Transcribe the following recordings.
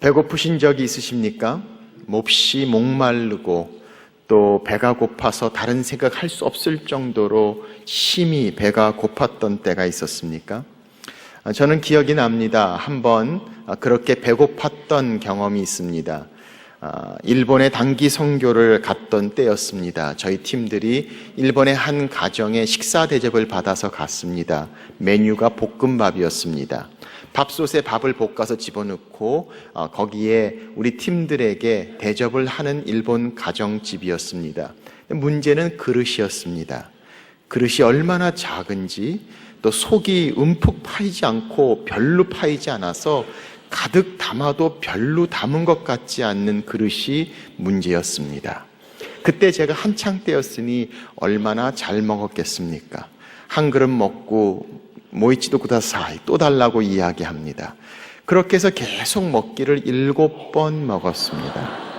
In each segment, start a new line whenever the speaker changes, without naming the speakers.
배고프신 적이 있으십니까? 몹시 목마르고 또 배가 고파서 다른 생각할 수 없을 정도로 심히 배가 고팠던 때가 있었습니까? 저는 기억이 납니다. 한번 그렇게 배고팠던 경험이 있습니다. 일본에 단기 선교를 갔던 때였습니다. 저희 팀들이 일본의 한 가정에 식사 대접을 받아서 갔습니다. 메뉴가 볶음밥이었습니다. 밥솥에 밥을 볶아서 집어넣고 거기에 우리 팀들에게 대접을 하는 일본 가정집이었습니다. 문제는 그릇이었습니다. 그릇이 얼마나 작은지 또 속이 움푹 파이지 않고 별로 파이지 않아서 가득 담아도 별로 담은 것 같지 않는 그릇이 문제였습니다. 그때 제가 한창 때였으니 얼마나 잘 먹었겠습니까? 한 그릇 먹고 모이치도 구다사이 또 달라고 이야기합니다. 그렇게 해서 계속 먹기를 7번 먹었습니다.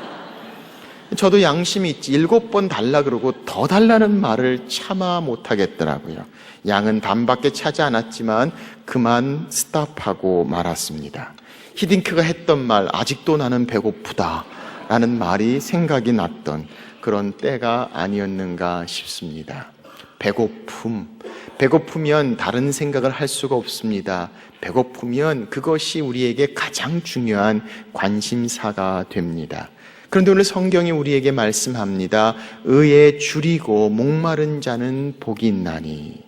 저도 양심이 있지 7번 달라 그러고 더 달라는 말을 참아 못하겠더라고요. 양은 반밖에 차지 않았지만 그만 스탑하고 말았습니다. 히딩크가 했던 말, 아직도 나는 배고프다 라는 말이 생각이 났던 그런 때가 아니었는가 싶습니다. 배고프면 다른 생각을 할 수가 없습니다. 배고프면 그것이 우리에게 가장 중요한 관심사가 됩니다. 그런데 오늘 성경이 우리에게 말씀합니다. 의에 줄이고 목마른 자는 복이 있나니.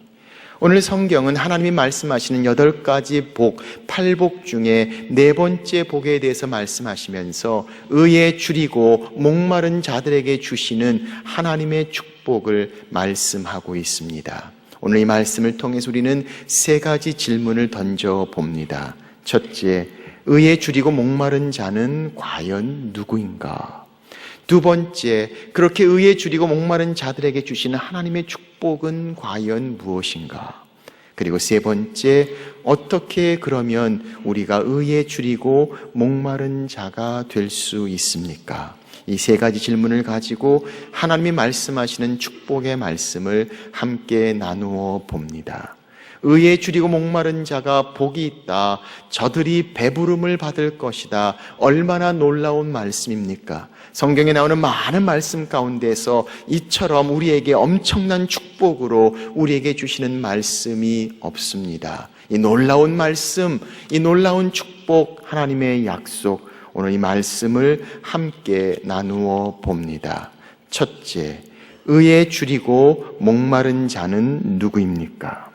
오늘 성경은 하나님이 말씀하시는 8가지 복, 8복 중에 4번째 복에 대해서 말씀하시면서 의에 줄이고 목마른 자들에게 주시는 하나님의 축복을 말씀하고 있습니다. 오늘 이 말씀을 통해서 우리는 3가지 질문을 던져봅니다. 첫째, 의에 줄이고 목마른 자는 과연 누구인가? 두 번째, 그렇게 의에 줄이고 목마른 자들에게 주시는 하나님의 축복은 과연 무엇인가? 그리고 세 번째, 어떻게 그러면 우리가 의에 줄이고 목마른 자가 될 수 있습니까? 이 3가지 질문을 가지고 하나님이 말씀하시는 축복의 말씀을 함께 나누어 봅니다. 의에 줄이고 목마른 자가 복이 있다. 저들이 배부름을 받을 것이다. 얼마나 놀라운 말씀입니까? 성경에 나오는 많은 말씀 가운데서 이처럼 우리에게 엄청난 축복으로 우리에게 주시는 말씀이 없습니다. 이 놀라운 말씀, 이 놀라운 축복, 하나님의 약속, 오늘 이 말씀을 함께 나누어 봅니다. 첫째, 의에 줄이고 목마른 자는 누구입니까?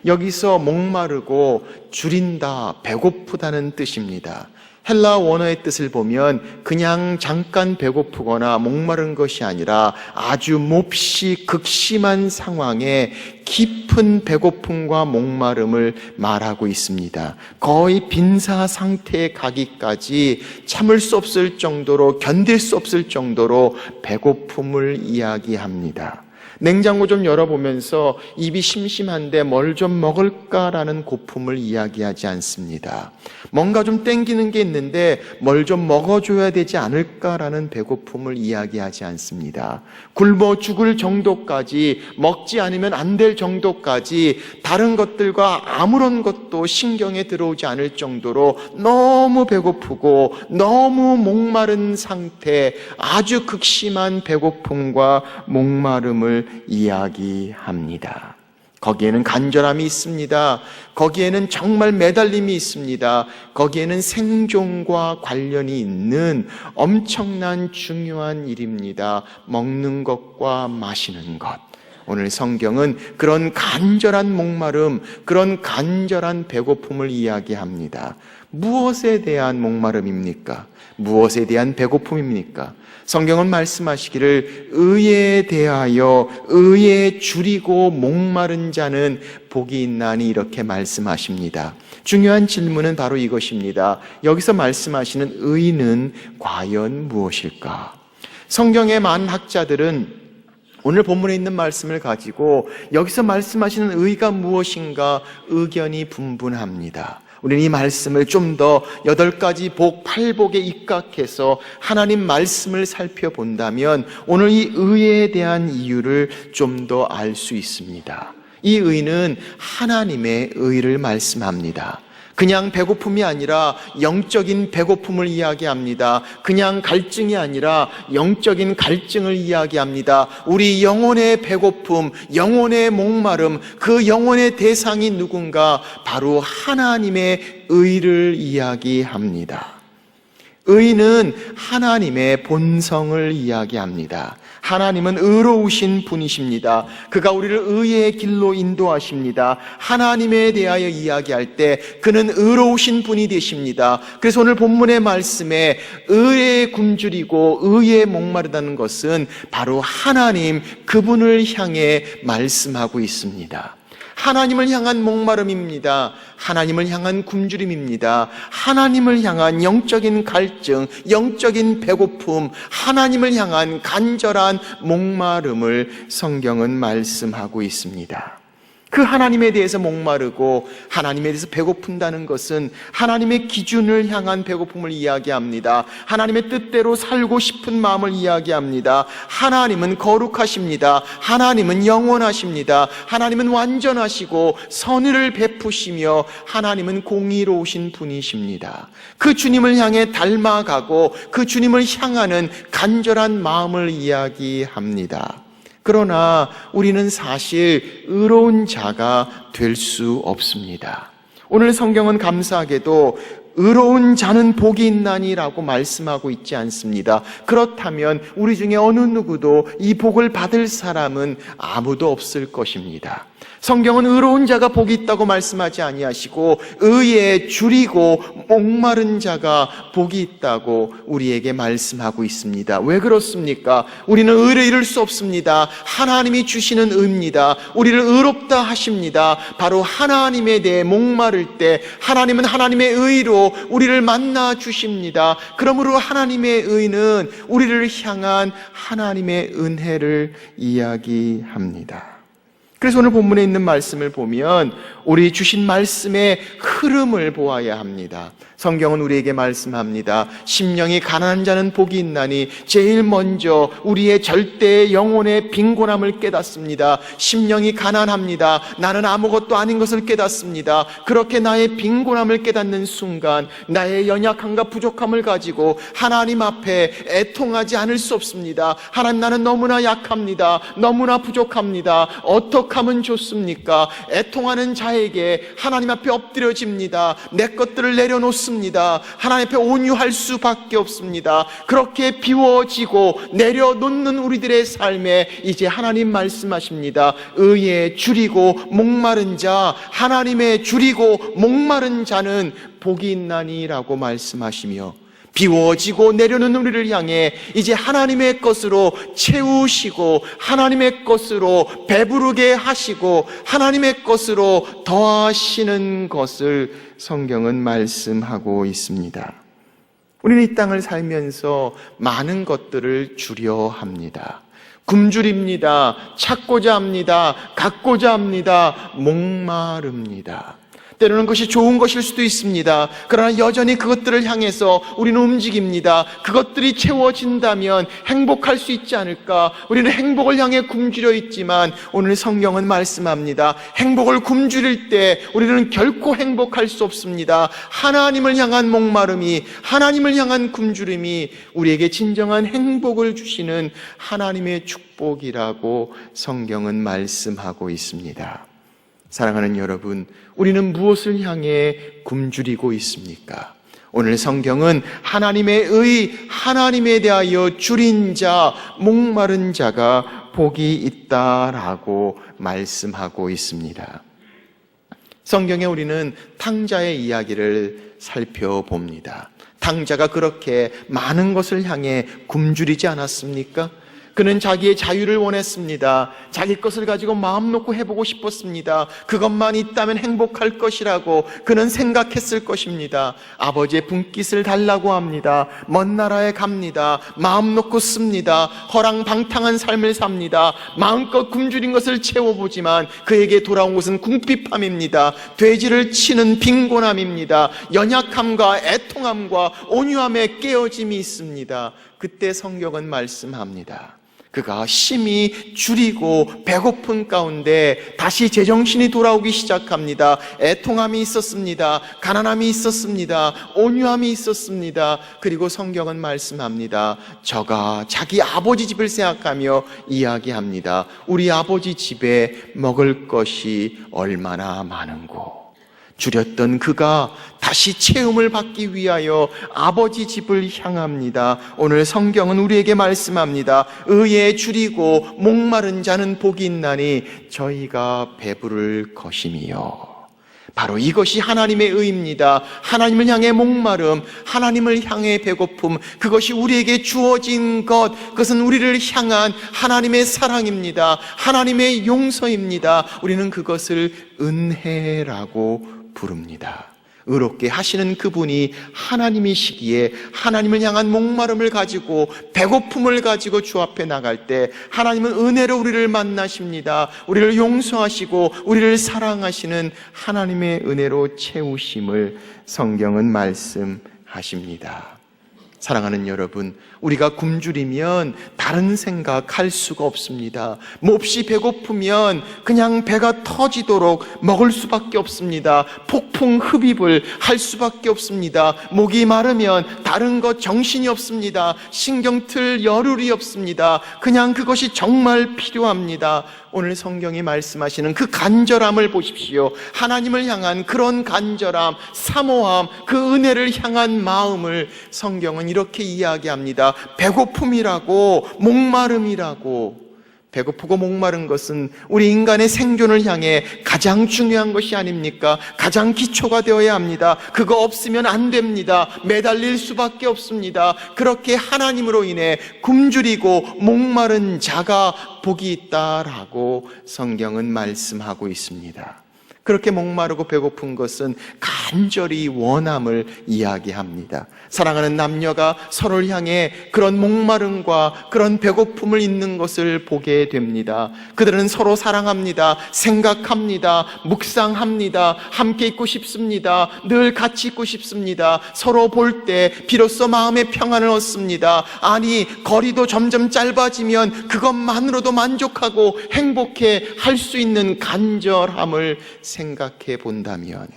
여기서 목마르고 줄인다, 배고프다는 뜻입니다. 헬라 원어의 뜻을 보면 그냥 잠깐 배고프거나 목마른 것이 아니라 아주 몹시 극심한 상황에 깊은 배고픔과 목마름을 말하고 있습니다. 거의 빈사 상태에 가기까지 참을 수 없을 정도로, 견딜 수 없을 정도로 배고픔을 이야기합니다. 냉장고 좀 열어보면서 입이 심심한데 뭘 좀 먹을까라는 고품을 이야기하지 않습니다. 뭔가 좀 땡기는 게 있는데 뭘 좀 먹어줘야 되지 않을까라는 배고픔을 이야기하지 않습니다. 굶어 죽을 정도까지, 먹지 않으면 안 될 정도까지 다른 것들과 아무런 것도 신경에 들어오지 않을 정도로 너무 배고프고 너무 목마른 상태, 아주 극심한 배고픔과 목마름을 이야기합니다. 거기에는 간절함이 있습니다. 거기에는 정말 매달림이 있습니다. 거기에는 생존과 관련이 있는 엄청난 중요한 일입니다. 먹는 것과 마시는 것. 오늘 성경은 그런 간절한 목마름, 그런 간절한 배고픔을 이야기합니다. 무엇에 대한 목마름입니까? 무엇에 대한 배고픔입니까? 성경은 말씀하시기를 의에 대하여 의에 줄이고 목마른 자는 복이 있나니 이렇게 말씀하십니다. 중요한 질문은 바로 이것입니다. 여기서 말씀하시는 의는 과연 무엇일까? 성경의 많은 학자들은 오늘 본문에 있는 말씀을 가지고 여기서 말씀하시는 의가 무엇인가 의견이 분분합니다. 우리는 이 말씀을 좀 더 8가지 복, 8복에 입각해서 하나님 말씀을 살펴본다면 오늘 이 의에 대한 이유를 좀 더 알 수 있습니다. 이 의는 하나님의 의를 말씀합니다. 그냥 배고픔이 아니라 영적인 배고픔을 이야기합니다. 그냥 갈증이 아니라 영적인 갈증을 이야기합니다. 우리 영혼의 배고픔, 영혼의 목마름, 그 영혼의 대상이 누군가? 바로 하나님의 의를 이야기합니다. 의는 하나님의 본성을 이야기합니다. 하나님은 의로우신 분이십니다. 그가 우리를 의의 길로 인도하십니다. 하나님에 대하여 이야기할 때 그는 의로우신 분이 되십니다. 그래서 오늘 본문의 말씀에 의에 굶주리고 의에 목마르다는 것은 바로 하나님 그분을 향해 말씀하고 있습니다. 하나님을 향한 목마름입니다. 하나님을 향한 굶주림입니다. 하나님을 향한 영적인 갈증, 영적인 배고픔, 하나님을 향한 간절한 목마름을 성경은 말씀하고 있습니다. 그 하나님에 대해서 목마르고 하나님에 대해서 배고픈다는 것은 하나님의 기준을 향한 배고픔을 이야기합니다. 하나님의 뜻대로 살고 싶은 마음을 이야기합니다. 하나님은 거룩하십니다. 하나님은 영원하십니다. 하나님은 완전하시고 선의를 베푸시며 하나님은 공의로우신 분이십니다. 그 주님을 향해 닮아가고 그 주님을 향하는 간절한 마음을 이야기합니다. 그러나 우리는 사실 의로운 자가 될 수 없습니다. 오늘 성경은 감사하게도 의로운 자는 복이 있나니라고 말씀하고 있지 않습니다. 그렇다면 우리 중에 어느 누구도 이 복을 받을 사람은 아무도 없을 것입니다. 성경은 의로운 자가 복이 있다고 말씀하지 아니하시고 의에 줄이고 목마른 자가 복이 있다고 우리에게 말씀하고 있습니다. 왜 그렇습니까? 우리는 의를 이룰 수 없습니다. 하나님이 주시는 의입니다. 우리를 의롭다 하십니다. 바로 하나님에 대해 목마를 때 하나님은 하나님의 의로 우리를 만나 주십니다. 그러므로 하나님의 의는 우리를 향한 하나님의 은혜를 이야기합니다. 그래서 오늘 본문에 있는 말씀을 보면 우리 주신 말씀의 흐름을 보아야 합니다. 성경은 우리에게 말씀합니다. 심령이 가난한 자는 복이 있나니 제일 먼저 우리의 절대의 영혼의 빈곤함을 깨닫습니다. 심령이 가난합니다. 나는 아무것도 아닌 것을 깨닫습니다. 그렇게 나의 빈곤함을 깨닫는 순간 나의 연약함과 부족함을 가지고 하나님 앞에 애통하지 않을 수 없습니다. 하나님, 나는 너무나 약합니다. 너무나 부족합니다. 어떻게 하면 좋습니까? 애통하는 자에게 하나님 앞에 엎드려집니다. 내 것들을 내려놓습니다. 하나님 앞에 온유할 수밖에 없습니다. 그렇게 비워지고 내려놓는 우리들의 삶에 이제 하나님 말씀하십니다. 의에 줄이고 목마른 자, 하나님의 줄이고 목마른 자는 복이 있나니라고 말씀하시며 비워지고 내려놓는 우리를 향해 이제 하나님의 것으로 채우시고 하나님의 것으로 배부르게 하시고 하나님의 것으로 더하시는 것을 성경은 말씀하고 있습니다. 우리는 이 땅을 살면서 많은 것들을 주려 합니다. 굶주립니다. 찾고자 합니다. 갖고자 합니다. 목마릅니다. 때로는 그것이 좋은 것일 수도 있습니다. 그러나 여전히 그것들을 향해서 우리는 움직입니다. 그것들이 채워진다면 행복할 수 있지 않을까? 우리는 행복을 향해 굶주려 있지만 오늘 성경은 말씀합니다. 행복을 굶주릴 때 우리는 결코 행복할 수 없습니다. 하나님을 향한 목마름이, 하나님을 향한 굶주림이 우리에게 진정한 행복을 주시는 하나님의 축복이라고 성경은 말씀하고 있습니다. 사랑하는 여러분, 우리는 무엇을 향해 굶주리고 있습니까? 오늘 성경은 하나님의 의, 하나님에 대하여 줄인 자, 목마른 자가 복이 있다라고 말씀하고 있습니다. 성경에 우리는 탕자의 이야기를 살펴봅니다. 탕자가 그렇게 많은 것을 향해 굶주리지 않았습니까? 그는 자기의 자유를 원했습니다. 자기 것을 가지고 마음 놓고 해보고 싶었습니다. 그것만 있다면 행복할 것이라고 그는 생각했을 것입니다. 아버지의 분깃을 달라고 합니다. 먼 나라에 갑니다. 마음 놓고 씁니다. 허랑방탕한 삶을 삽니다. 마음껏 굶주린 것을 채워보지만 그에게 돌아온 것은 궁핍함입니다. 돼지를 치는 빈곤함입니다. 연약함과 애통함과 온유함의 깨어짐이 있습니다. 그때 성경은 말씀합니다. 그가 심히 줄이고 배고픈 가운데 다시 제정신이 돌아오기 시작합니다. 애통함이 있었습니다. 가난함이 있었습니다. 온유함이 있었습니다. 그리고 성경은 말씀합니다. 저가 자기 아버지 집을 생각하며 이야기합니다. 우리 아버지 집에 먹을 것이 얼마나 많은고. 줄였던 그가 다시 체험을 받기 위하여 아버지 집을 향합니다. 오늘 성경은 우리에게 말씀합니다. 의에 줄이고 목마른 자는 복이 있나니 저희가 배부를 것임이요. 바로 이것이 하나님의 의입니다. 하나님을 향해 목마름, 하나님을 향해 배고픔, 그것이 우리에게 주어진 것, 그것은 우리를 향한 하나님의 사랑입니다. 하나님의 용서입니다. 우리는 그것을 은혜라고 부릅니다. 의롭게 하시는 그분이 하나님이시기에 하나님을 향한 목마름을 가지고 배고픔을 가지고 주 앞에 나갈 때 하나님은 은혜로 우리를 만나십니다. 우리를 용서하시고 우리를 사랑하시는 하나님의 은혜로 채우심을 성경은 말씀하십니다. 사랑하는 여러분, 우리가 굶주리면 다른 생각할 수가 없습니다. 몹시 배고프면 그냥 배가 터지도록 먹을 수밖에 없습니다. 폭풍 흡입을 할 수밖에 없습니다. 목이 마르면 다른 것 정신이 없습니다. 신경 틀 여룰이 없습니다. 그냥 그것이 정말 필요합니다. 오늘 성경이 말씀하시는 그 간절함을 보십시오. 하나님을 향한 그런 간절함, 사모함, 그 은혜를 향한 마음을 성경은 이렇게 이야기합니다. 배고픔이라고, 목마름이라고. 배고프고 목마른 것은 우리 인간의 생존을 향해 가장 중요한 것이 아닙니까? 가장 기초가 되어야 합니다. 그거 없으면 안 됩니다. 매달릴 수밖에 없습니다. 그렇게 하나님으로 인해 굶주리고 목마른 자가 복이 있다라고 성경은 말씀하고 있습니다. 그렇게 목마르고 배고픈 것은 간절히 원함을 이야기합니다. 사랑하는 남녀가 서로를 향해 그런 목마름과 그런 배고픔을 있는 것을 보게 됩니다. 그들은 서로 사랑합니다. 생각합니다. 묵상합니다. 함께 있고 싶습니다. 늘 같이 있고 싶습니다. 서로 볼 때 비로소 마음의 평안을 얻습니다. 아니, 거리도 점점 짧아지면 그것만으로도 만족하고 행복해 할 수 있는 간절함을 생각해 본다면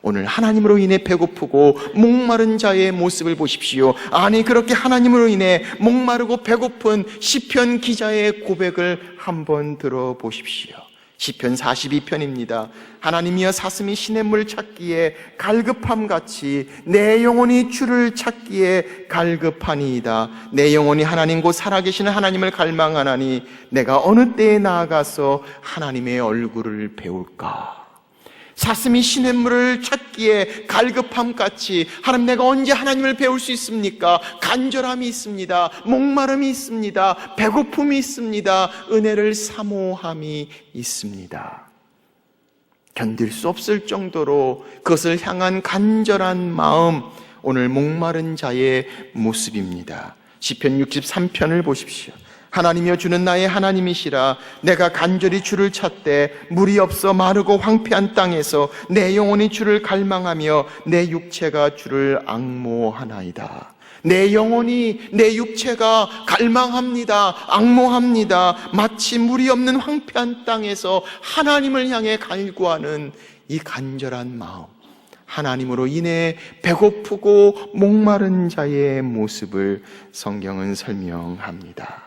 오늘 하나님으로 인해 배고프고 목마른 자의 모습을 보십시오. 아니, 그렇게 하나님으로 인해 목마르고 배고픈 시편 기자의 고백을 한번 들어보십시오. 시편 42편입니다. 하나님이여, 사슴이 시냇물 찾기에 갈급함같이 내 영혼이 주를 찾기에 갈급하니이다. 내 영혼이 하나님 곧 살아계시는 하나님을 갈망하나니 내가 어느 때에 나아가서 하나님의 얼굴을 배울까. 사슴이 시냇물을 찾기에 갈급함같이, 하나님, 내가 언제 하나님을 배울 수 있습니까? 간절함이 있습니다. 목마름이 있습니다. 배고픔이 있습니다. 은혜를 사모함이 있습니다. 견딜 수 없을 정도로 그것을 향한 간절한 마음, 오늘 목마른 자의 모습입니다. 시편 63편을 보십시오. 하나님이여, 주는 나의 하나님이시라. 내가 간절히 주를 찾되 물이 없어 마르고 황폐한 땅에서 내 영혼이 주를 갈망하며 내 육체가 주를 앙모하나이다. 내 영혼이, 내 육체가 갈망합니다. 앙모합니다. 마치 물이 없는 황폐한 땅에서 하나님을 향해 갈구하는 이 간절한 마음, 하나님으로 인해 배고프고 목마른 자의 모습을 성경은 설명합니다.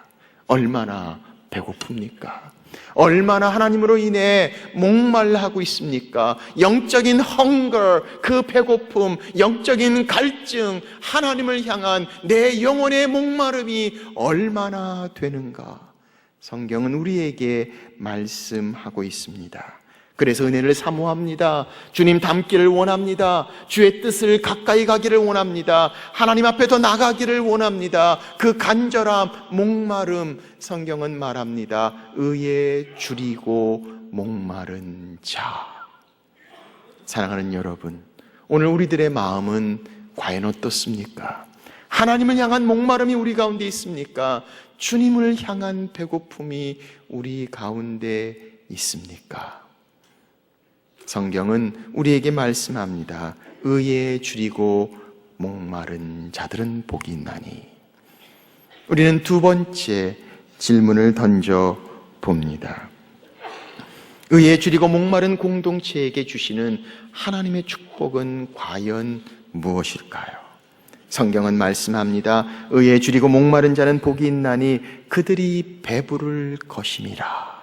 얼마나 배고픕니까? 얼마나 하나님으로 인해 목말라하고 있습니까? 영적인 hunger, 그 배고픔, 영적인 갈증, 하나님을 향한 내 영혼의 목마름이 얼마나 되는가? 성경은 우리에게 말씀하고 있습니다. 그래서 은혜를 사모합니다. 주님 닮기를 원합니다. 주의 뜻을 가까이 가기를 원합니다. 하나님 앞에 더 나가기를 원합니다. 그 간절함, 목마름, 성경은 말합니다. 의에 줄이고 목마른 자. 사랑하는 여러분, 오늘 우리들의 마음은 과연 어떻습니까? 하나님을 향한 목마름이 우리 가운데 있습니까? 주님을 향한 배고픔이 우리 가운데 있습니까? 성경은 우리에게 말씀합니다. 의에 줄이고 목마른 자들은 복이 있나니. 우리는 두 번째 질문을 던져 봅니다. 의에 줄이고 목마른 공동체에게 주시는 하나님의 축복은 과연 무엇일까요? 성경은 말씀합니다. 의에 줄이고 목마른 자는 복이 있나니 그들이 배부를 것임이라.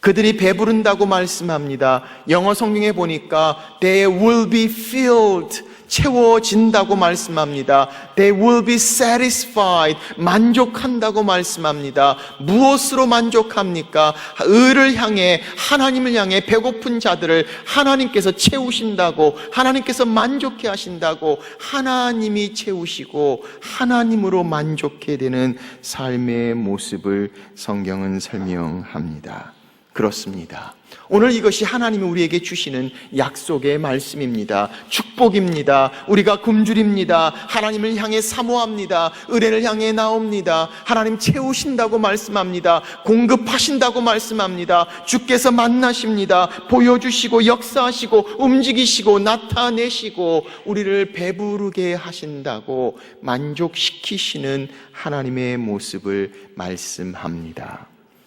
그들이 배부른다고 말씀합니다. 영어 성경에 보니까 they will be filled, 채워진다고 말씀합니다. They will be satisfied, 만족한다고 말씀합니다. 무엇으로 만족합니까? 의를 향해, 하나님을 향해 배고픈 자들을 하나님께서 채우신다고, 하나님께서 만족해 하신다고, 하나님이 채우시고 하나님으로 만족해 되는 삶의 모습을 성경은 설명합니다. 그렇습니다. 오늘 이것이 하나님이 우리에게 주시는 약속의 말씀입니다. 축복입니다. 우리가 굶주립니다. 하나님을 향해 사모합니다. 은혜를 향해 나옵니다. 하나님 채우신다고 말씀합니다. 공급하신다고 말씀합니다. 주께서 만나십니다. 보여주시고 역사하시고 움직이시고 나타내시고 우리를 배부르게 하신다고 만족시키시는 하나님의 모습을 말씀합니다.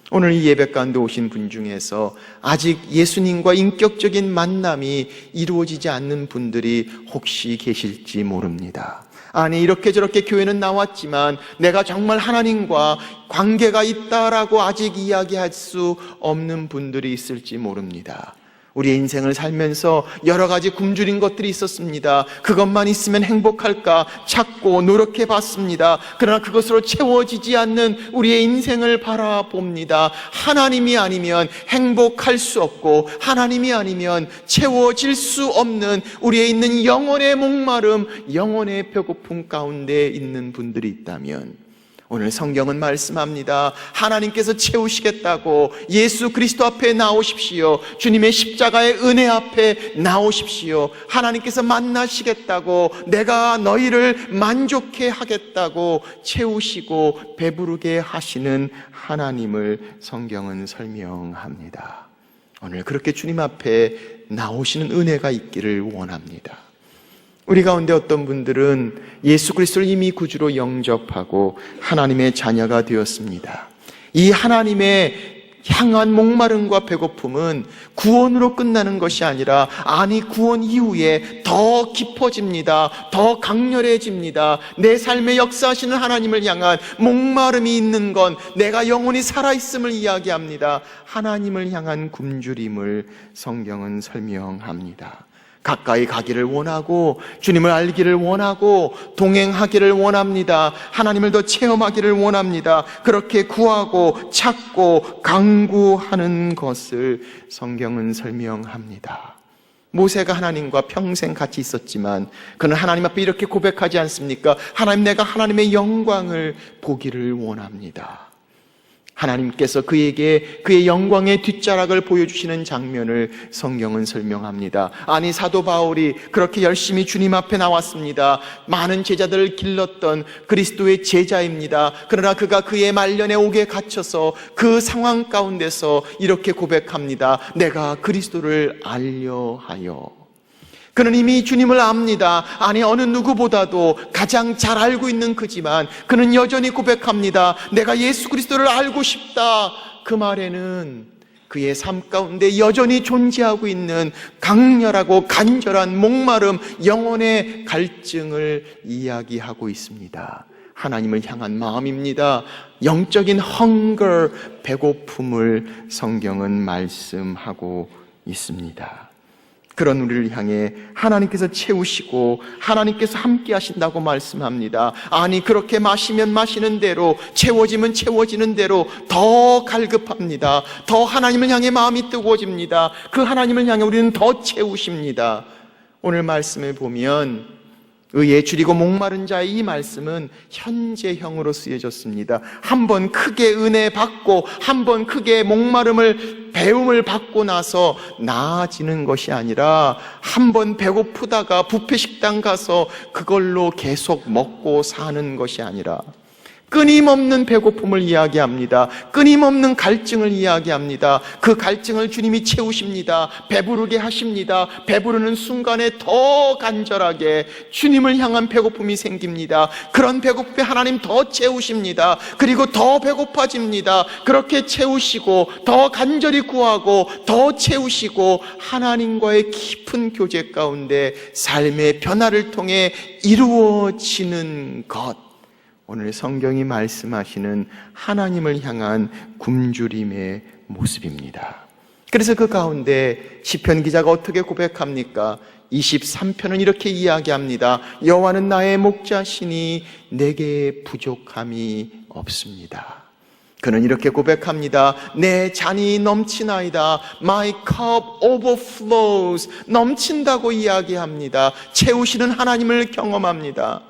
오늘 이 예배 가운데 오신 분 중에서 아직 예수님과 인격적인 만남이 이루어지지 않는 분들이 혹시 계실지 모릅니다. 아니, 이렇게 저렇게 교회는 나왔지만 내가 정말 하나님과 관계가 있다라고 아직 이야기할 수 없는 분들이 있을지 모릅니다. 우리의 인생을 살면서 여러 가지 굶주린 것들이 있었습니다. 그것만 있으면 행복할까 찾고 노력해 봤습니다. 그러나 그것으로 채워지지 않는 우리의 인생을 바라봅니다. 하나님이 아니면 행복할 수 없고 하나님이 아니면 채워질 수 없는 우리의 있는 영혼의 목마름, 영혼의 배고픔 가운데 있는 분들이 있다면 오늘 성경은 말씀합니다. 하나님께서 채우시겠다고 예수 그리스도 앞에 나오십시오. 주님의 십자가의 은혜 앞에 나오십시오. 하나님께서 만나시겠다고, 내가 너희를 만족해 하겠다고 채우시고 배부르게 하시는 하나님을 성경은 설명합니다. 오늘 그렇게 주님 앞에 나오시는 은혜가 있기를 원합니다. 우리 가운데 어떤 분들은 예수 그리스도를 이미 구주로 영접하고 하나님의 자녀가 되었습니다. 이 하나님의 향한 목마름과 배고픔은 구원으로 끝나는 것이 아니라, 아니, 구원 이후에 더 깊어집니다. 더 강렬해집니다. 내 삶에 역사하시는 하나님을 향한 목마름이 있는 건 내가 영혼이 살아있음을 이야기합니다. 하나님을 향한 굶주림을 성경은 설명합니다. 가까이 가기를 원하고 주님을 알기를 원하고 동행하기를 원합니다. 하나님을 더 체험하기를 원합니다. 그렇게 구하고 찾고 강구하는 것을 성경은 설명합니다. 모세가 하나님과 평생 같이 있었지만 그는 하나님 앞에 이렇게 고백하지 않습니까? 하나님, 내가 하나님의 영광을 보기를 원합니다. 하나님께서 그에게 그의 영광의 뒷자락을 보여주시는 장면을 성경은 설명합니다. 아니, 사도 바울이 그렇게 열심히 주님 앞에 나왔습니다. 많은 제자들을 길렀던 그리스도의 제자입니다. 그러나 그가 그의 말년에 옥에 갇혀서 그 상황 가운데서 이렇게 고백합니다. 내가 그리스도를 알려 하여. 그는 이미 주님을 압니다. 아니, 어느 누구보다도 가장 잘 알고 있는 그지만 그는 여전히 고백합니다. 내가 예수 그리스도를 알고 싶다. 그 말에는 그의 삶 가운데 여전히 존재하고 있는 강렬하고 간절한 목마름, 영혼의 갈증을 이야기하고 있습니다. 하나님을 향한 마음입니다. 영적인 hunger, 배고픔을 성경은 말씀하고 있습니다. 그런 우리를 향해 하나님께서 채우시고 하나님께서 함께 하신다고 말씀합니다. 아니, 그렇게 마시면 마시는 대로, 채워지면 채워지는 대로 더 갈급합니다. 더 하나님을 향해 마음이 뜨거워집니다. 그 하나님을 향해 우리는 더 채우십니다. 오늘 말씀을 보면 의에 줄이고 목마른 자의 이 말씀은 현재형으로 쓰여졌습니다. 한번 크게 은혜 받고 한번 크게 목마름을, 배움을 받고 나서 나아지는 것이 아니라 한번 배고프다가 뷔페 식당 가서 그걸로 계속 먹고 사는 것이 아니라 끊임없는 배고픔을 이야기합니다. 끊임없는 갈증을 이야기합니다. 그 갈증을 주님이 채우십니다. 배부르게 하십니다. 배부르는 순간에 더 간절하게 주님을 향한 배고픔이 생깁니다. 그런 배고픔에 하나님 더 채우십니다. 그리고 더 배고파집니다. 그렇게 채우시고 더 간절히 구하고 더 채우시고 하나님과의 깊은 교제 가운데 삶의 변화를 통해 이루어지는 것, 오늘 성경이 말씀하시는 하나님을 향한 굶주림의 모습입니다. 그래서 그 가운데 시편 기자가 어떻게 고백합니까? 23편은 이렇게 이야기합니다. 여호와는 나의 목자시니 내게 부족함이 없습니다. 그는 이렇게 고백합니다. 내 잔이 넘치나이다. My cup overflows. 넘친다고 이야기합니다. 채우시는 하나님을 경험합니다.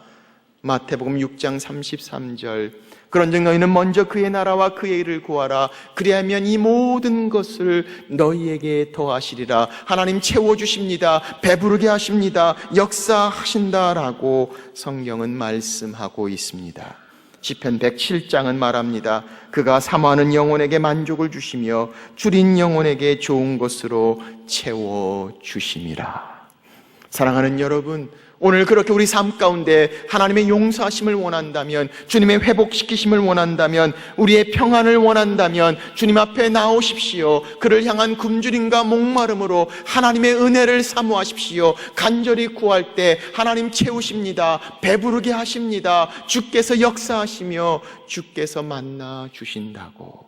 마태복음 6장 33절, 그런즉 너희는 먼저 그의 나라와 그의 일을 구하라. 그리하면 이 모든 것을 너희에게 더하시리라. 하나님 채워주십니다. 배부르게 하십니다. 역사하신다라고 성경은 말씀하고 있습니다. 시편 107장은 말합니다. 그가 사모하는 영혼에게 만족을 주시며 줄인 영혼에게 좋은 것으로 채워주심이라. 사랑하는 여러분, 오늘 그렇게 우리 삶 가운데 하나님의 용서하심을 원한다면, 주님의 회복시키심을 원한다면, 우리의 평안을 원한다면 주님 앞에 나오십시오. 그를 향한 굶주림과 목마름으로 하나님의 은혜를 사모하십시오. 간절히 구할 때 하나님 채우십니다. 배부르게 하십니다. 주께서 역사하시며 주께서 만나 주신다고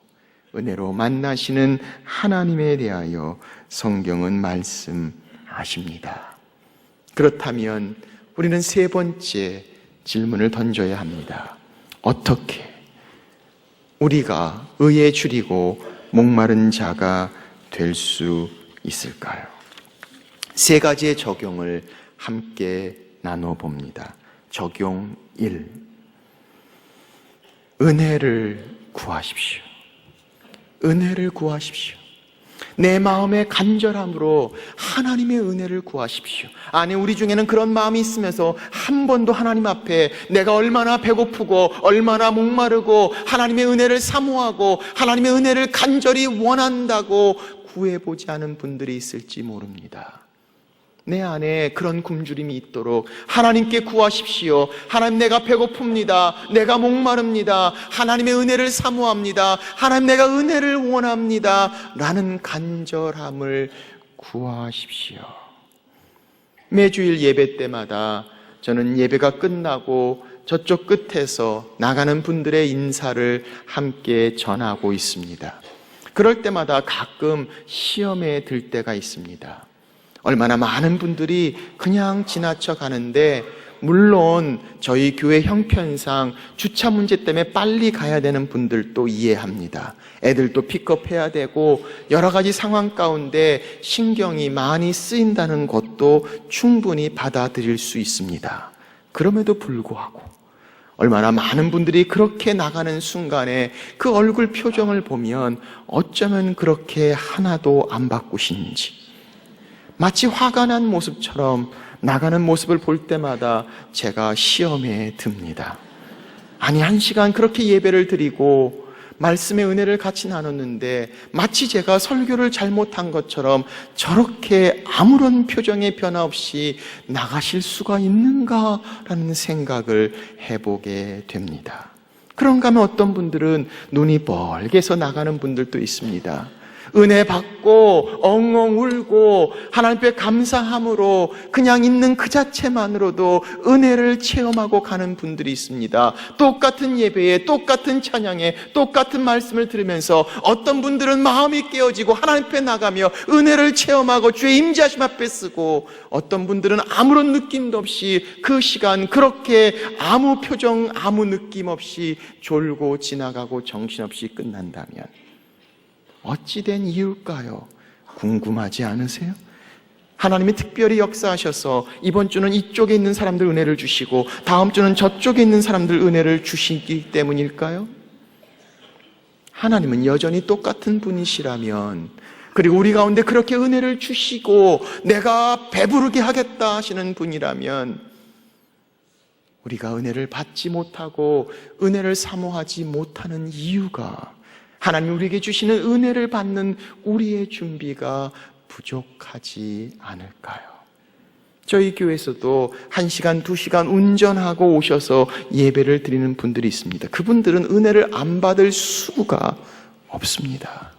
은혜로 만나시는 하나님에 대하여 성경은 말씀하십니다. 그렇다면 우리는 세 번째 질문을 던져야 합니다. 어떻게 우리가 의에 줄이고 목마른 자가 될 수 있을까요? 세 가지의 적용을 함께 나눠봅니다. 적용 1. 은혜를 구하십시오. 은혜를 구하십시오. 내 마음의 간절함으로 하나님의 은혜를 구하십시오. 아니, 우리 중에는 그런 마음이 있으면서 한 번도 하나님 앞에 내가 얼마나 배고프고 얼마나 목마르고 하나님의 은혜를 사모하고 하나님의 은혜를 간절히 원한다고 구해보지 않은 분들이 있을지 모릅니다. 내 안에 그런 굶주림이 있도록 하나님께 구하십시오. 하나님, 내가 배고픕니다. 내가 목마릅니다. 하나님의 은혜를 사모합니다. 하나님, 내가 은혜를 원합니다. 라는 간절함을 구하십시오. 매주일 예배 때마다 저는 예배가 끝나고 저쪽 끝에서 나가는 분들의 인사를 함께 전하고 있습니다. 그럴 때마다 가끔 시험에 들 때가 있습니다. 얼마나 많은 분들이 그냥 지나쳐 가는데, 물론 저희 교회 형편상 주차 문제 때문에 빨리 가야 되는 분들도 이해합니다. 애들도 픽업해야 되고 여러 가지 상황 가운데 신경이 많이 쓰인다는 것도 충분히 받아들일 수 있습니다. 그럼에도 불구하고 얼마나 많은 분들이 그렇게 나가는 순간에 그 얼굴 표정을 보면 어쩌면 그렇게 하나도 안 바꾸신지, 마치 화가 난 모습처럼 나가는 모습을 볼 때마다 제가 시험에 듭니다. 아니, 1시간 그렇게 예배를 드리고 말씀의 은혜를 같이 나눴는데 마치 제가 설교를 잘못한 것처럼 저렇게 아무런 표정의 변화 없이 나가실 수가 있는가라는 생각을 해보게 됩니다. 그런가 하면 어떤 분들은 눈이 벌게서 나가는 분들도 있습니다. 은혜 받고 엉엉 울고 하나님께 감사함으로 그냥 있는 그 자체만으로도 은혜를 체험하고 가는 분들이 있습니다. 똑같은 예배에, 똑같은 찬양에, 똑같은 말씀을 들으면서 어떤 분들은 마음이 깨어지고 하나님 앞에 나가며 은혜를 체험하고 주의 임재하심 앞에 쓰고, 어떤 분들은 아무런 느낌도 없이 그 시간 그렇게 아무 표정 아무 느낌 없이 졸고 지나가고 정신없이 끝난다면 어찌된 이유일까요? 궁금하지 않으세요? 하나님이 특별히 역사하셔서 이번 주는 이쪽에 있는 사람들 은혜를 주시고 다음 주는 저쪽에 있는 사람들 은혜를 주시기 때문일까요? 하나님은 여전히 똑같은 분이시라면, 그리고 우리 가운데 그렇게 은혜를 주시고 내가 배부르게 하겠다 하시는 분이라면 우리가 은혜를 받지 못하고 은혜를 사모하지 못하는 이유가 하나님 우리에게 주시는 은혜를 받는 우리의 준비가 부족하지 않을까요? 저희 교회에서도 1시간, 2시간 운전하고 오셔서 예배를 드리는 분들이 있습니다. 그분들은 은혜를 안 받을 수가 없습니다.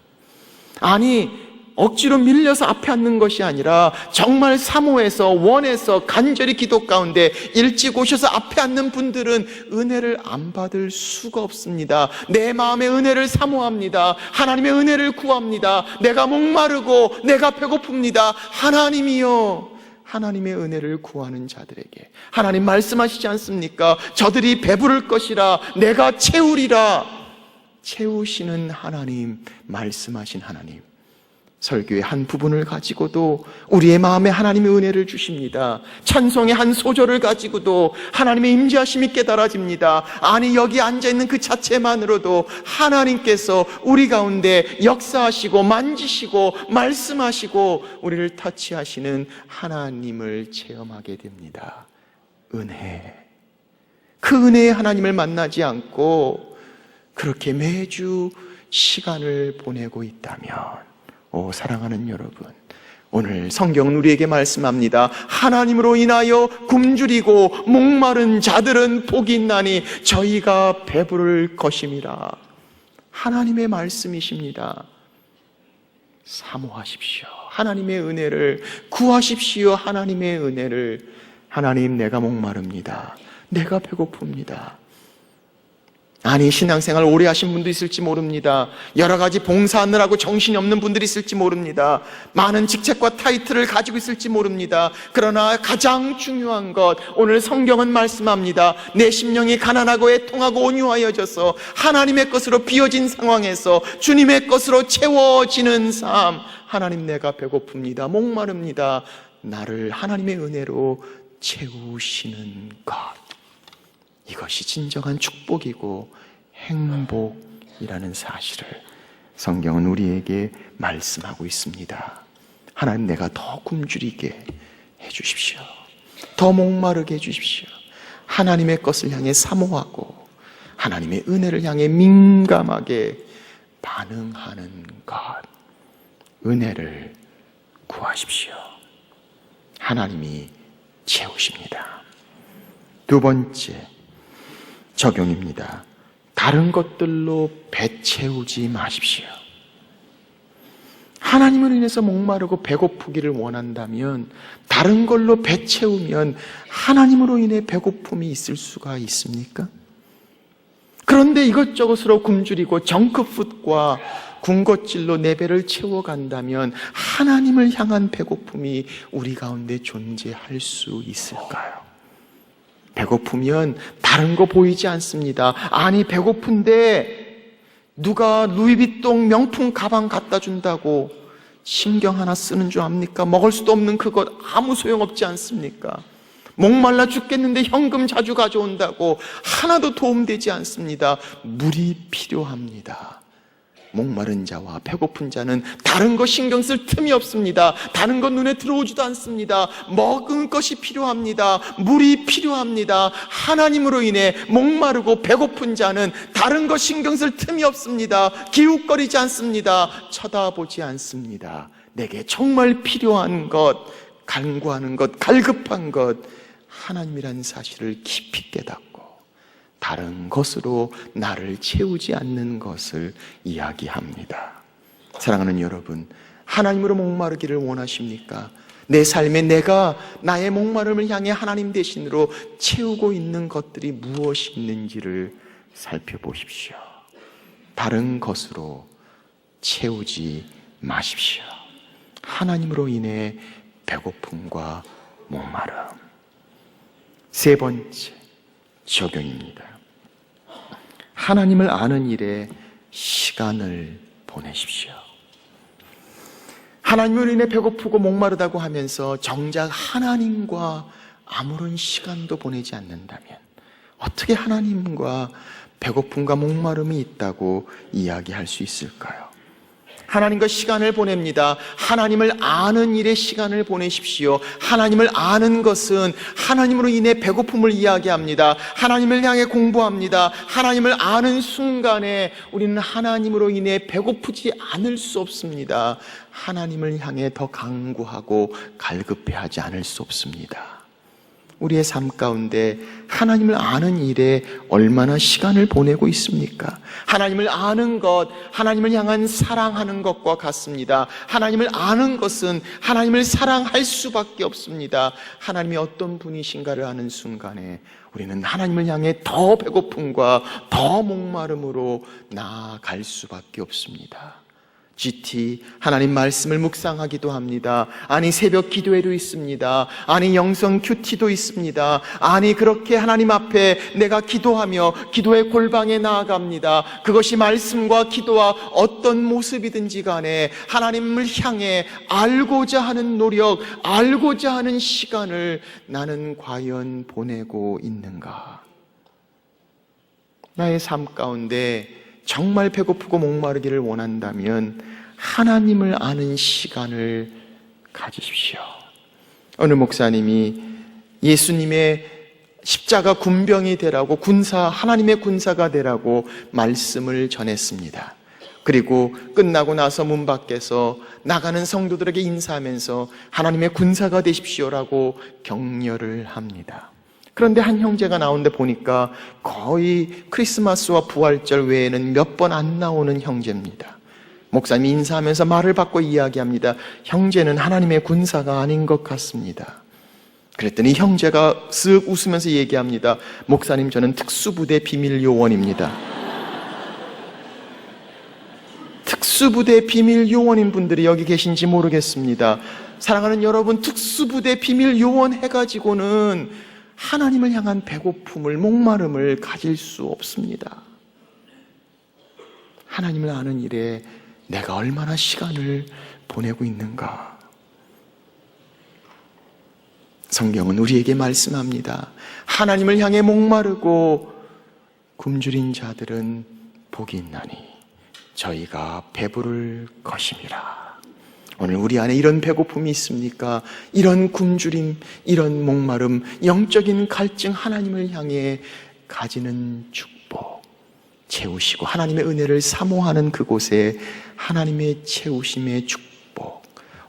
아니, 억지로 밀려서 앞에 앉는 것이 아니라 정말 사모해서 원해서 간절히 기도 가운데 일찍 오셔서 앞에 앉는 분들은 은혜를 안 받을 수가 없습니다. 내 마음의 은혜를 사모합니다. 하나님의 은혜를 구합니다. 내가 목마르고 내가 배고픕니다. 하나님이여, 하나님의 은혜를 구하는 자들에게 하나님 말씀하시지 않습니까? 저들이 배부를 것이라 내가 채우리라. 채우시는 하나님, 말씀하신 하나님, 설교의 한 부분을 가지고도 우리의 마음에 하나님의 은혜를 주십니다. 찬송의 한 소절을 가지고도 하나님의 임재하심이 깨달아집니다. 아니, 여기 앉아있는 그 자체만으로도 하나님께서 우리 가운데 역사하시고 만지시고 말씀하시고 우리를 터치하시는 하나님을 체험하게 됩니다. 은혜. 그 은혜의 하나님을 만나지 않고 그렇게 매주 시간을 보내고 있다면, 오 사랑하는 여러분, 오늘 성경은 우리에게 말씀합니다. 하나님으로 인하여 굶주리고 목마른 자들은 복이 있나니 저희가 배부를 것임이라. 하나님의 말씀이십니다. 사모하십시오. 하나님의 은혜를 구하십시오. 하나님의 은혜를. 하나님, 내가 목마릅니다. 내가 배고픕니다. 아니, 신앙생활 오래 하신 분도 있을지 모릅니다. 여러 가지 봉사하느라고 정신이 없는 분들이 있을지 모릅니다. 많은 직책과 타이틀을 가지고 있을지 모릅니다. 그러나 가장 중요한 것, 오늘 성경은 말씀합니다. 내 심령이 가난하고 애통하고 온유하여져서 하나님의 것으로 비워진 상황에서 주님의 것으로 채워지는 삶. 하나님, 내가 배고픕니다. 목마릅니다. 나를 하나님의 은혜로 채우시는 것. 이것이 진정한 축복이고 행복이라는 사실을 성경은 우리에게 말씀하고 있습니다. 하나님, 내가 더 굶주리게 해주십시오. 더 목마르게 해주십시오. 하나님의 것을 향해 사모하고 하나님의 은혜를 향해 민감하게 반응하는 것. 은혜를 구하십시오. 하나님이 채우십니다. 두 번째 적용입니다. 다른 것들로 배 채우지 마십시오. 하나님을 인해서 목마르고 배고프기를 원한다면 다른 걸로 배 채우면 하나님으로 인해 배고픔이 있을 수가 있습니까? 그런데 이것저것으로 굶주리고 정크푸드과 군것질로 내 배를 채워간다면 하나님을 향한 배고픔이 우리 가운데 존재할 수 있을까요? 배고프면 다른 거 보이지 않습니다. 아니, 배고픈데 누가 루이비통 명품 가방 갖다 준다고 신경 하나 쓰는 줄 압니까? 먹을 수도 없는 그것 아무 소용없지 않습니까? 목말라 죽겠는데 현금 자주 가져온다고 하나도 도움되지 않습니다. 물이 필요합니다. 목마른 자와 배고픈 자는 다른 거 신경 쓸 틈이 없습니다. 다른 건 눈에 들어오지도 않습니다. 먹을 것이 필요합니다. 물이 필요합니다. 하나님으로 인해 목마르고 배고픈 자는 다른 거 신경 쓸 틈이 없습니다. 기웃거리지 않습니다. 쳐다보지 않습니다. 내게 정말 필요한 것, 간구하는 것, 갈급한 것, 하나님이라는 사실을 깊이 깨닫고 다른 것으로 나를 채우지 않는 것을 이야기합니다. 사랑하는 여러분, 하나님으로 목마르기를 원하십니까? 내 삶에 내가 나의 목마름을 향해 하나님 대신으로 채우고 있는 것들이 무엇이 있는지를 살펴보십시오. 다른 것으로 채우지 마십시오. 하나님으로 인해 배고픔과 목마름. 세 번째 적용입니다. 하나님을 아는 일에 시간을 보내십시오. 하나님을 인해 배고프고 목마르다고 하면서 정작 하나님과 아무런 시간도 보내지 않는다면 어떻게 하나님과 배고픔과 목마름이 있다고 이야기할 수 있을까요? 하나님과 시간을 보냅니다. 하나님을 아는 일에 시간을 보내십시오. 하나님을 아는 것은 하나님으로 인해 배고픔을 이야기합니다. 하나님을 향해 공부합니다. 하나님을 아는 순간에 우리는 하나님으로 인해 배고프지 않을 수 없습니다. 하나님을 향해 더 강구하고 갈급해하지 않을 수 없습니다. 우리의 삶 가운데 하나님을 아는 일에 얼마나 시간을 보내고 있습니까? 하나님을 아는 것, 하나님을 향한 사랑하는 것과 같습니다. 하나님을 아는 것은 하나님을 사랑할 수밖에 없습니다. 하나님이 어떤 분이신가를 아는 순간에 우리는 하나님을 향해 더 배고픔과 더 목마름으로 나아갈 수밖에 없습니다. GT, 하나님 말씀을 묵상하기도 합니다. 아니, 새벽 기도회도 있습니다. 아니, 영성 큐티도 있습니다. 아니, 그렇게 하나님 앞에 내가 기도하며 기도의 골방에 나아갑니다. 그것이 말씀과 기도와 어떤 모습이든지 간에 하나님을 향해 알고자 하는 노력, 알고자 하는 시간을 나는 과연 보내고 있는가? 나의 삶 가운데 정말 배고프고 목마르기를 원한다면 하나님을 아는 시간을 가지십시오. 어느 목사님이 예수님의 십자가 군병이 되라고 하나님의 군사가 되라고 말씀을 전했습니다. 그리고 끝나고 나서 문 밖에서 나가는 성도들에게 인사하면서 하나님의 군사가 되십시오라고 격려를 합니다. 그런데 한 형제가 나오는데 보니까 거의 크리스마스와 부활절 외에는 몇 번 안 나오는 형제입니다. 목사님이 인사하면서 말을 바꿔 이야기합니다. 형제는 하나님의 군사가 아닌 것 같습니다. 그랬더니 형제가 쓱 웃으면서 얘기합니다. 목사님, 저는 특수부대 비밀요원입니다. 특수부대 비밀요원인 분들이 여기 계신지 모르겠습니다. 사랑하는 여러분, 특수부대 비밀요원 해가지고는 하나님을 향한 배고픔을, 목마름을 가질 수 없습니다. 하나님을 아는 일에 내가 얼마나 시간을 보내고 있는가? 성경은 우리에게 말씀합니다. 하나님을 향해 목마르고 굶주린 자들은 복이 있나니 저희가 배부를 것임이라. 오늘 우리 안에 이런 배고픔이 있습니까? 이런 굶주림, 이런 목마름, 영적인 갈증, 하나님을 향해 가지는 축복, 채우시고 하나님의 은혜를 사모하는 그곳에 하나님의 채우심의 축복,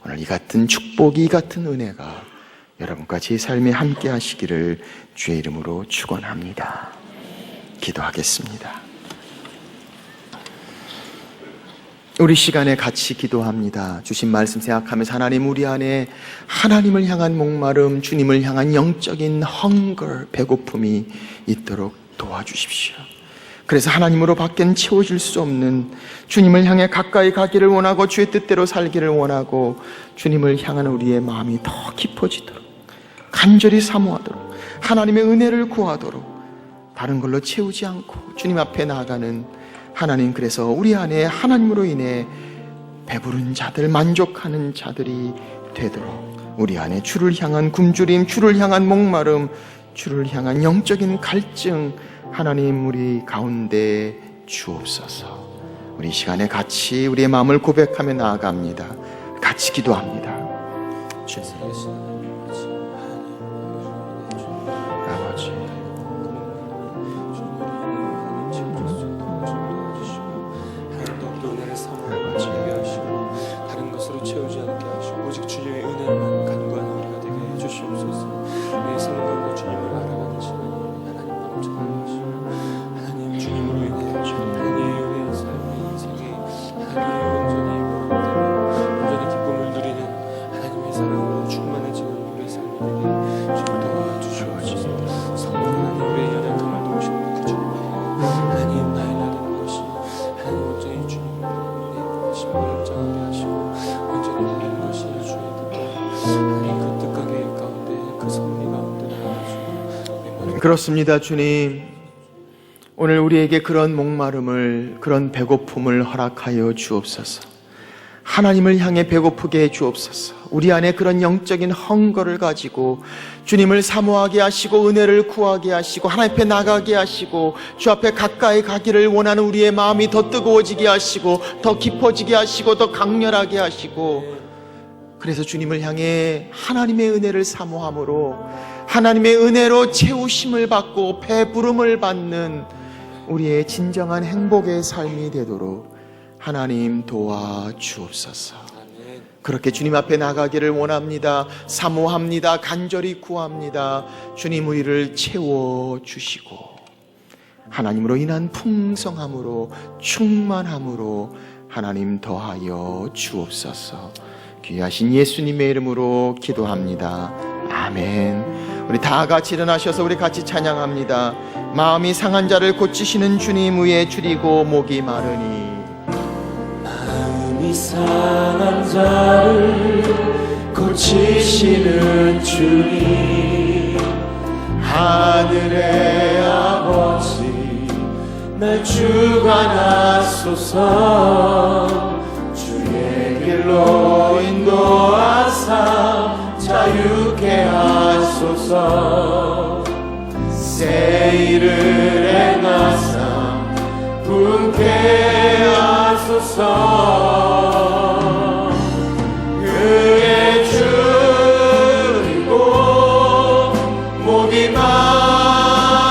오늘 이 같은 축복이, 이 같은 은혜가 여러분과 제 삶에 함께 하시기를 주의 이름으로 축원합니다. 기도하겠습니다. 우리 시간에 같이 기도합니다. 주신 말씀 생각하면서 하나님, 우리 안에 하나님을 향한 목마름, 주님을 향한 영적인 hunger, 배고픔이 있도록 도와주십시오. 그래서 하나님으로 밖엔 채워질 수 없는, 주님을 향해 가까이 가기를 원하고 주의 뜻대로 살기를 원하고 주님을 향하는 우리의 마음이 더 깊어지도록, 간절히 사모하도록, 하나님의 은혜를 구하도록, 다른 걸로 채우지 않고 주님 앞에 나아가는 하나님, 그래서 우리 안에 하나님으로 인해 배부른 자들, 만족하는 자들이 되도록 우리 안에 주를 향한 굶주림, 주를 향한 목마름, 주를 향한 영적인 갈증, 하나님 우리 가운데 주옵소서. 우리 시간에 같이 우리의 마음을 고백하며 나아갑니다. 같이 기도합니다. 주님, 아버지,
다른 것으로 채우지 않게 하시고 오직 주님의 은혜만 간구하는 우리가 되게 해주시옵소서. 우리의 삶 가운데 주님을 알아가는 시간이 하나님 넘쳐나게 하시고, 하나님 주님으로 인해 하나님의 우리의 삶의 인생이 하나님의 온전히 기쁨을 누리는 하나님의 사랑으로 충만해지는 우리의 삶이 되게 주님 도와주시옵소서. 성령 하나님, 우리의 연약함을 도우시는 그 주님의 하나님 나일라는 것이 하나님 온전히 주님을 심을 입장하게 하시고 온전히 되는 것이 주의 뜻대로 하나님 그 뜻가게 가운데 그 섭리 가운데 나아가시고
그렇습니다. 주님, 오늘 우리에게 그런 목마름을, 그런 배고픔을 허락하여 주옵소서. 하나님을 향해 배고프게 해 주옵소서. 우리 안에 그런 영적인 헝거를 가지고 주님을 사모하게 하시고 은혜를 구하게 하시고 하나님 앞에 나가게 하시고 주 앞에 가까이 가기를 원하는 우리의 마음이 더 뜨거워지게 하시고 더 깊어지게 하시고 더 강렬하게 하시고, 그래서 주님을 향해 하나님의 은혜를 사모함으로 하나님의 은혜로 채우심을 받고 배부름을 받는 우리의 진정한 행복의 삶이 되도록 하나님 도와주옵소서. 그렇게 주님 앞에 나가기를 원합니다. 사모합니다. 간절히 구합니다. 주님 우리를 채워주시고 하나님으로 인한 풍성함으로 충만함으로 하나님 더하여 주옵소서. 귀하신 예수님의 이름으로 기도합니다. 아멘. 우리 다 같이 일어나셔서 우리 같이 찬양합니다. 마음이 상한 자를 고치시는 주님 위에 줄이고 목이 마르니.
마음이 상한 자를 고치시는 주님, 하늘의 아버지 날 주관하소서. 주의 길로 인도하사 자유케 하소서. 새 일을 행하사 분케 하소서. 그의 줄이고 목이 마르니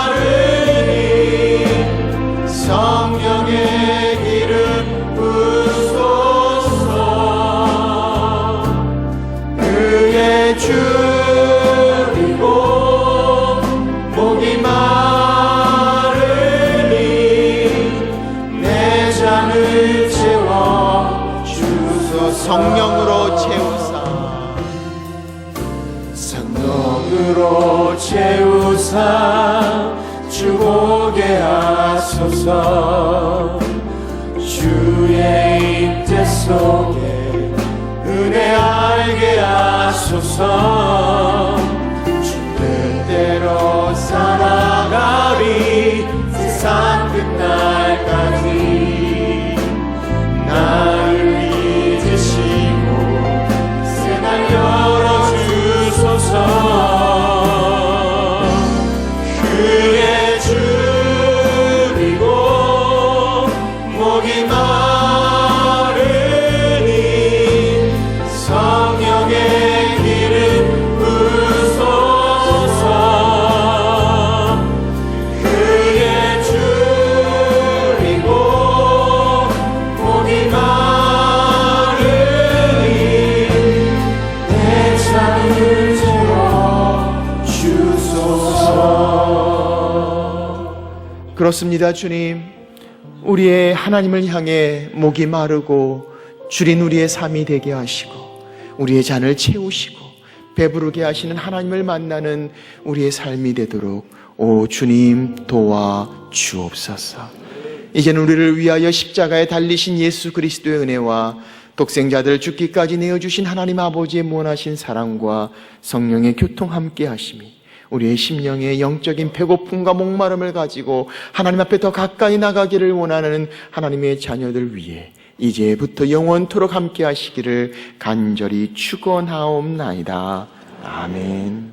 성령의 기름 부소서. 그의 줄이고 목이 마르니 내 잔을 채워 주소서.
성령으로 채우사
성령으로 채우사 주보게 하소서. 주의 임재 속에 은혜 알게 하소서. 주 뜻대로 살아가리 세상 끝날까지. 나를 믿으시고 새 날 열어주소서. 그의 줄이고 목이 마르니 성령의 기름 부소서. 그의 줄이고 목이 마르니 내 잔을 채워 주소서.
그렇습니다. 주님, 우리의 하나님을 향해 목이 마르고 줄인 우리의 삶이 되게 하시고 우리의 잔을 채우시고 배부르게 하시는 하나님을 만나는 우리의 삶이 되도록 오 주님 도와 주옵소서. 이제는 우리를 위하여 십자가에 달리신 예수 그리스도의 은혜와 독생자들 죽기까지 내어주신 하나님 아버지의 무한하신 사랑과 성령의 교통 함께 하심이 우리의 심령의 영적인 배고픔과 목마름을 가지고 하나님 앞에 더 가까이 나가기를 원하는 하나님의 자녀들 위해 이제부터 영원토록 함께 하시기를 간절히 축원하옵나이다. 아멘.